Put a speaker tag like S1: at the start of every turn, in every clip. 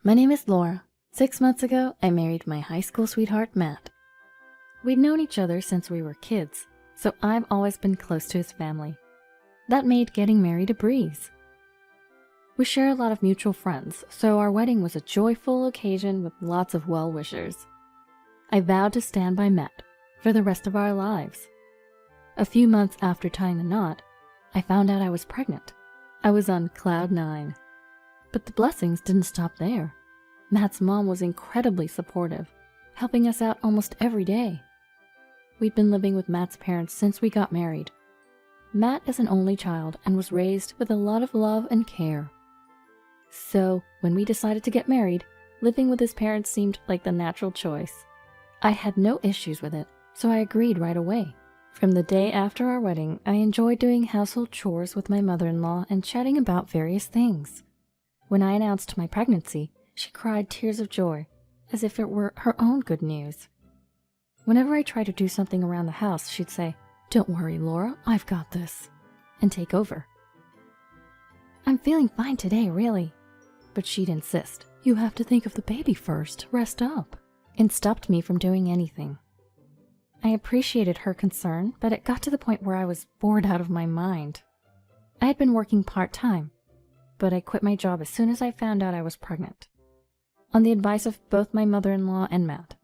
S1: My name is Laura. 6 months ago, I married my high school sweetheart, Matt. We'd known each other since we were kids, so I've always been close to his family. That made getting married a breeze. We share a lot of mutual friends, so our wedding was a joyful occasion with lots of well-wishers. I vowed to stand by Matt for the rest of our lives. A few months after tying the knot, I found out I was pregnant. I was on cloud 9. But the blessings didn't stop there. Matt's mom was incredibly supportive, helping us out almost every day. We'd been living with Matt's parents since we got married. Matt is an only child and was raised with a lot of love and care. So, when we decided to get married, living with his parents seemed like the natural choice. I had no issues with it, so I agreed right away. From the day after our wedding, I enjoyed doing household chores with my mother-in-law and chatting about various things. When I announced my pregnancy, she cried tears of joy, as if it were her own good news. Whenever I tried to do something around the house, she'd say, "Don't worry, Laura, I've got this," and take over. "I'm feeling fine today, really." But she'd insist, "You have to think of the baby first, rest up," and stopped me from doing anything. I appreciated her concern, but it got to the point where I was bored out of my mind. I had been working part-time, but I quit my job as soon as I found out I was pregnant, on the advice of both my mother-in-law and Matt.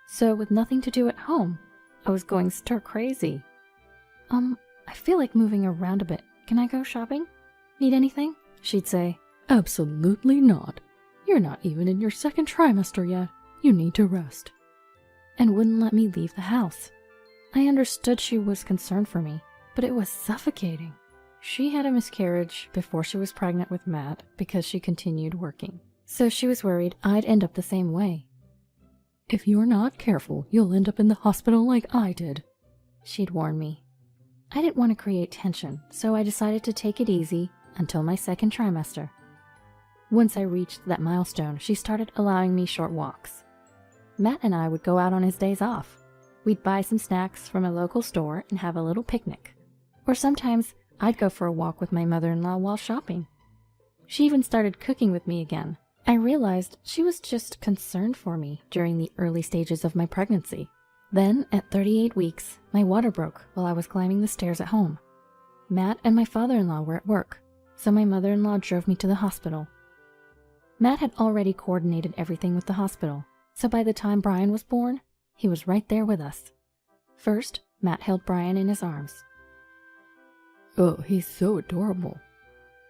S1: So with nothing to do at home, I was going stir-crazy. I feel like moving around a bit. Can I go shopping? Need anything?" She'd say, "Absolutely not. You're not even in your second trimester yet. You need to rest." And wouldn't let me leave the house. I understood she was concerned for me, but it was suffocating. She had a miscarriage before she was pregnant with Matt because she continued working. So she was worried I'd end up the same way. "If you're not careful, you'll end up in the hospital like I did," she'd warn me. I didn't want to create tension, so I decided to take it easy until my second trimester. Once I reached that milestone, she started allowing me short walks. Matt and I would go out on his days off. We'd buy some snacks from a local store and have a little picnic. Or sometimes I'd go for a walk with my mother-in-law while shopping. She even started cooking with me again. I realized she was just concerned for me during the early stages of my pregnancy. Then, at 38 weeks, my water broke while I was climbing the stairs at home. Matt and my father-in-law were at work, so my mother-in-law drove me to the hospital. Matt had already coordinated everything with the hospital, so by the time Brian was born, he was right there with us. First, Matt held Brian in his arms. "Oh, he's so adorable,"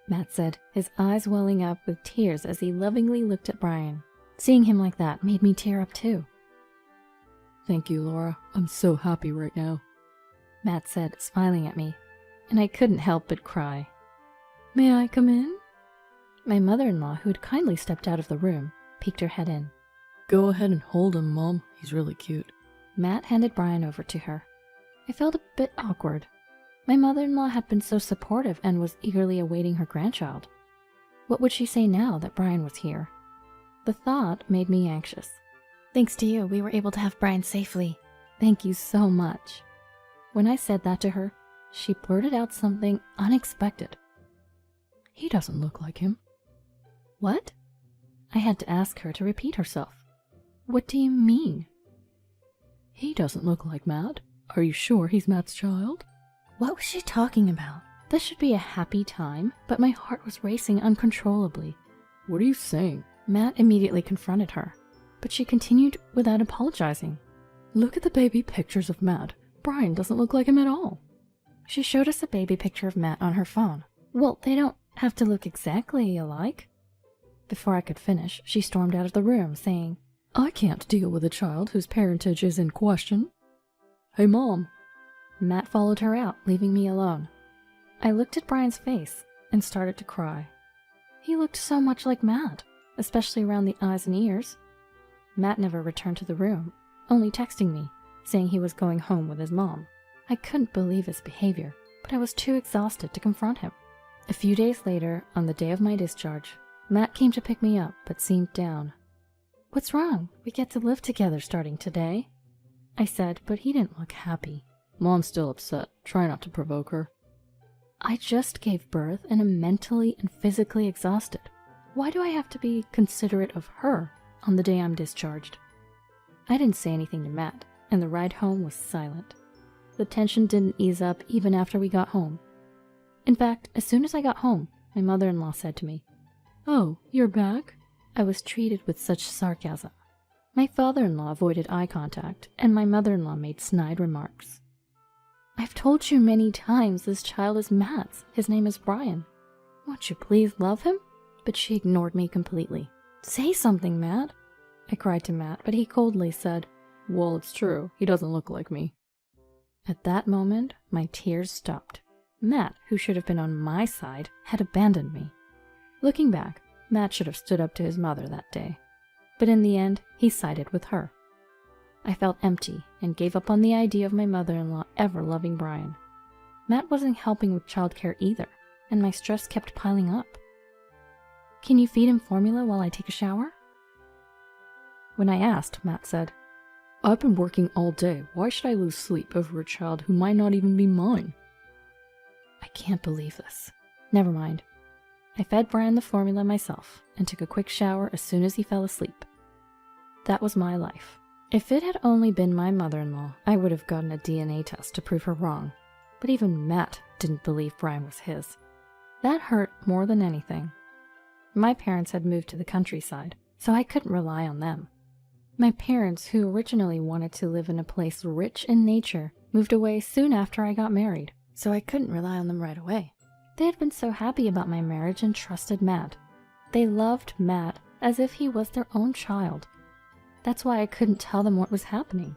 S1: Matt said, his eyes welling up with tears as he lovingly looked at Brian. Seeing him like that made me tear up too. "Thank you, Laura. I'm so happy right now," Matt said, smiling at me, and I couldn't help but cry. "May I come in?" My mother-in-law, who had kindly stepped out of the room, peeked her head in. "Go ahead and hold him, Mom. He's really cute." Matt handed Brian over to her. I felt a bit awkward. My mother-in-law had been so supportive and was eagerly awaiting her grandchild. What would she say now that Brian was here? The thought made me anxious. "Thanks to you, we were able to have Brian safely. Thank you so much." When I said that to her, she blurted out something unexpected. "He doesn't look like him." "What?" I had to ask her to repeat herself. "What do you mean?" "He doesn't look like Matt. Are you sure he's Matt's child?" What was she talking about? This should be a happy time, but my heart was racing uncontrollably. "What are you saying?" Matt immediately confronted her, but she continued without apologizing. "Look at the baby pictures of Matt. Brian doesn't look like him at all." She showed us a baby picture of Matt on her phone. "Well, they don't have to look exactly alike." Before I could finish, she stormed out of the room, saying, "I can't deal with a child whose parentage is in question." "Hey, Mom." Matt followed her out, leaving me alone. I looked at Brian's face and started to cry. He looked so much like Matt, especially around the eyes and ears. Matt never returned to the room, only texting me, saying he was going home with his mom. I couldn't believe his behavior, but I was too exhausted to confront him. A few days later, on the day of my discharge, Matt came to pick me up, but seemed down. "What's wrong? We get to live together starting today," I said, but he didn't look happy. "Mom's still upset. Try not to provoke her." I just gave birth and am mentally and physically exhausted. Why do I have to be considerate of her on the day I'm discharged? I didn't say anything to Matt, and the ride home was silent. The tension didn't ease up even after we got home. In fact, as soon as I got home, my mother-in-law said to me, "Oh, you're back?" I was treated with such sarcasm. My father-in-law avoided eye contact, and my mother-in-law made snide remarks. "I've told you many times this child is Matt's. His name is Brian. Won't you please love him?" But she ignored me completely. "Say something, Matt," I cried to Matt, but he coldly said, "Well, it's true. He doesn't look like me." At that moment, my tears stopped. Matt, who should have been on my side, had abandoned me. Looking back, Matt should have stood up to his mother that day. But in the end, he sided with her. I felt empty and gave up on the idea of my mother-in-law ever loving Brian. Matt wasn't helping with childcare either, and my stress kept piling up. "Can you feed him formula while I take a shower?" When I asked, Matt said, "I've been working all day. Why should I lose sleep over a child who might not even be mine?" I can't believe this. Never mind. I fed Brian the formula myself and took a quick shower as soon as he fell asleep. That was my life. If it had only been my mother-in-law, I would have gotten a DNA test to prove her wrong. But even Matt didn't believe Brian was his. That hurt more than anything. My parents had moved to the countryside, so I couldn't rely on them. My parents, who originally wanted to live in a place rich in nature, moved away soon after I got married, so I couldn't rely on them right away. They had been so happy about my marriage and trusted Matt. They loved Matt as if he was their own child. That's why I couldn't tell them what was happening.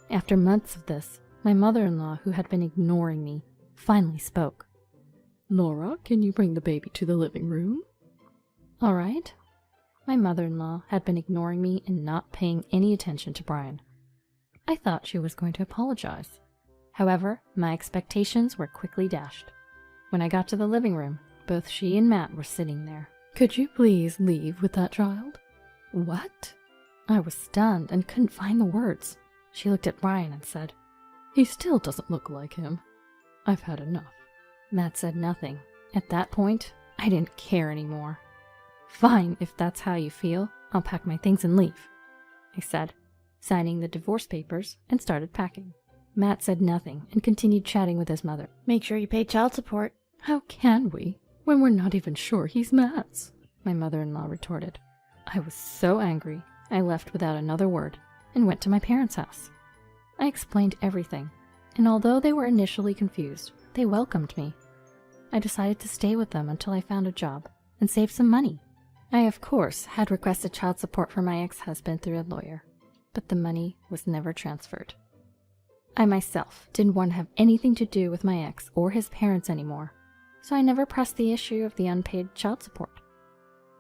S1: After months of this, my mother-in-law, who had been ignoring me, finally spoke. "Laura, can you bring the baby to the living room?" "All right." My mother-in-law had been ignoring me and not paying any attention to Brian. I thought she was going to apologize. However, my expectations were quickly dashed. When I got to the living room, both she and Matt were sitting there. "Could you please leave with that child?" "What?" I was stunned and couldn't find the words. She looked at Brian and said, "He still doesn't look like him. I've had enough." Matt said nothing. At that point, I didn't care anymore. "Fine, if that's how you feel, I'll pack my things and leave," I said, signing the divorce papers and started packing. Matt said nothing and continued chatting with his mother. "Make sure you pay child support." "How can we, when we're not even sure he's Matt's?" my mother-in-law retorted. I was so angry, I left without another word and went to my parents' house. I explained everything, and although they were initially confused, they welcomed me. I decided to stay with them until I found a job and save some money. I, of course, had requested child support for my ex-husband through a lawyer, but the money was never transferred. I myself didn't want to have anything to do with my ex or his parents anymore, so I never pressed the issue of the unpaid child support.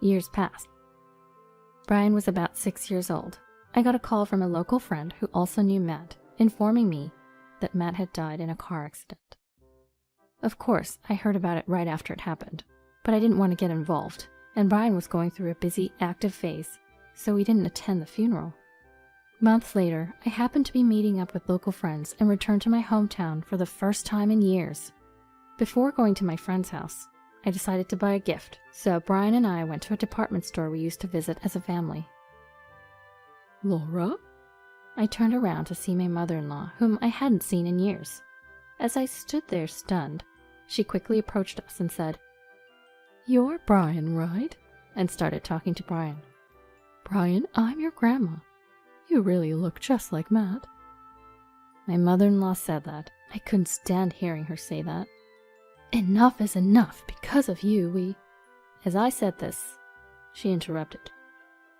S1: Years passed. Brian was about 6 years old. I got a call from a local friend who also knew Matt, informing me that Matt had died in a car accident. Of course, I heard about it right after it happened, but I didn't want to get involved, and Brian was going through a busy, active phase, so we didn't attend the funeral. Months later, I happened to be meeting up with local friends and returned to my hometown for the first time in years. Before going to my friend's house, I decided to buy a gift, so Brian and I went to a department store we used to visit as a family. "Laura?" I turned around to see my mother-in-law, whom I hadn't seen in years. As I stood there stunned, she quickly approached us and said, "You're Brian, right?" and started talking to Brian. "Brian, I'm your grandma. You really look just like Matt." My mother-in-law said that. I couldn't stand hearing her say that. "Enough is enough. Because of you, we—" As I said this, she interrupted.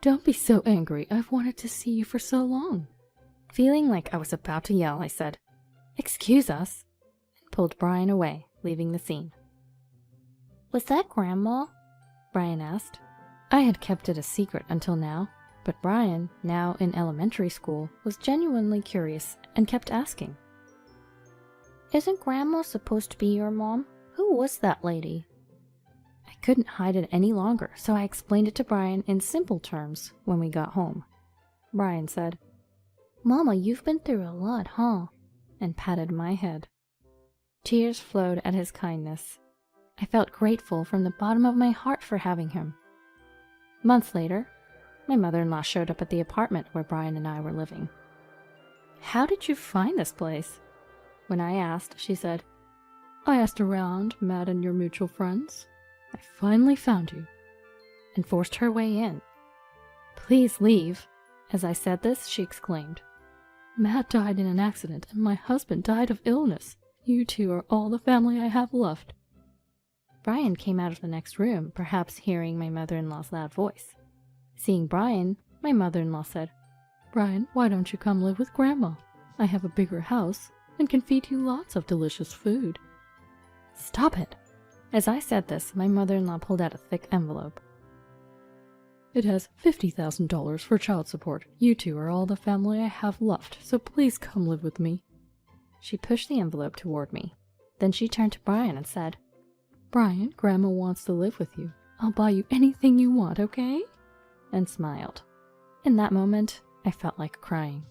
S1: "Don't be so angry. I've wanted to see you for so long." Feeling like I was about to yell, I said, "Excuse us," and pulled Brian away, leaving the scene. "Was that Grandma?" Brian asked. I had kept it a secret until now, but Brian, now in elementary school, was genuinely curious and kept asking. "Isn't Grandma supposed to be your mom? Who was that lady?" I couldn't hide it any longer, so I explained it to Brian in simple terms when we got home. Brian said, "Mama, you've been through a lot, huh?" and patted my head. Tears flowed at his kindness. I felt grateful from the bottom of my heart for having him. Months later, my mother-in-law showed up at the apartment where Brian and I were living. "How did you find this place?" When I asked, she said, "I asked around, Matt and your mutual friends. I finally found you," and forced her way in. "Please leave." As I said this, she exclaimed, "Matt died in an accident and my husband died of illness. You two are all the family I have left." Brian came out of the next room, perhaps hearing my mother-in-law's loud voice. Seeing Brian, my mother-in-law said, "Brian, why don't you come live with Grandma? I have a bigger house and can feed you lots of delicious food." "Stop it!" As I said this, my mother-in-law pulled out a thick envelope. "It has $50,000 for child support. You two are all the family I have left, so please come live with me." She pushed the envelope toward me. Then she turned to Brian and said, "Brian, Grandma wants to live with you. I'll buy you anything you want, okay?" And smiled. In that moment, I felt like crying.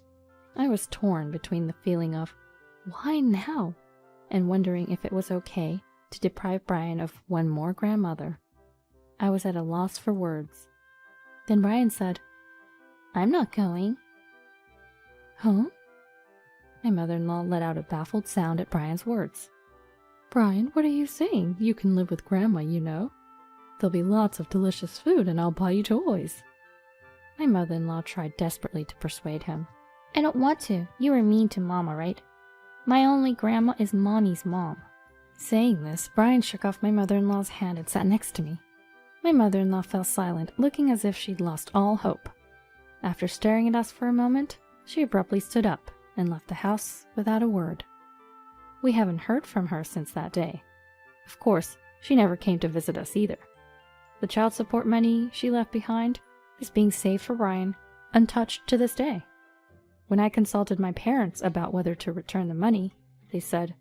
S1: I was torn between the feeling of, why now? And wondering if it was okay to deprive Brian of one more grandmother. I was at a loss for words. Then Brian said, "I'm not going." "Huh?" My mother-in-law let out a baffled sound at Brian's words. "Brian, what are you saying? You can live with Grandma, you know. There'll be lots of delicious food and I'll buy you toys." My mother-in-law tried desperately to persuade him. "I don't want to. You were mean to Mama, right? My only grandma is Mommy's mom." Saying this, Brian shook off my mother-in-law's hand and sat next to me. My mother-in-law fell silent, looking as if she'd lost all hope. After staring at us for a moment, she abruptly stood up and left the house without a word. We haven't heard from her since that day. Of course, she never came to visit us either. The child support money she left behind is being saved for Brian, untouched to this day. When I consulted my parents about whether to return the money, they said,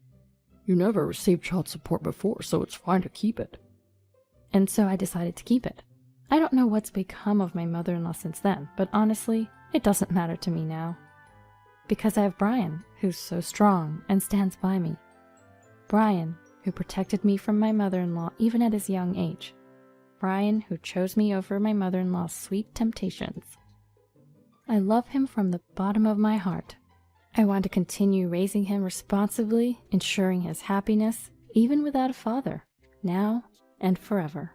S1: "You never received child support before, so it's fine to keep it." And so I decided to keep it. I don't know what's become of my mother-in-law since then, but honestly, it doesn't matter to me now. Because I have Brian, who's so strong and stands by me. Brian, who protected me from my mother-in-law even at his young age. Brian, who chose me over my mother-in-law's sweet temptations. I love him from the bottom of my heart. I want to continue raising him responsibly, ensuring his happiness, even without a father, now and forever.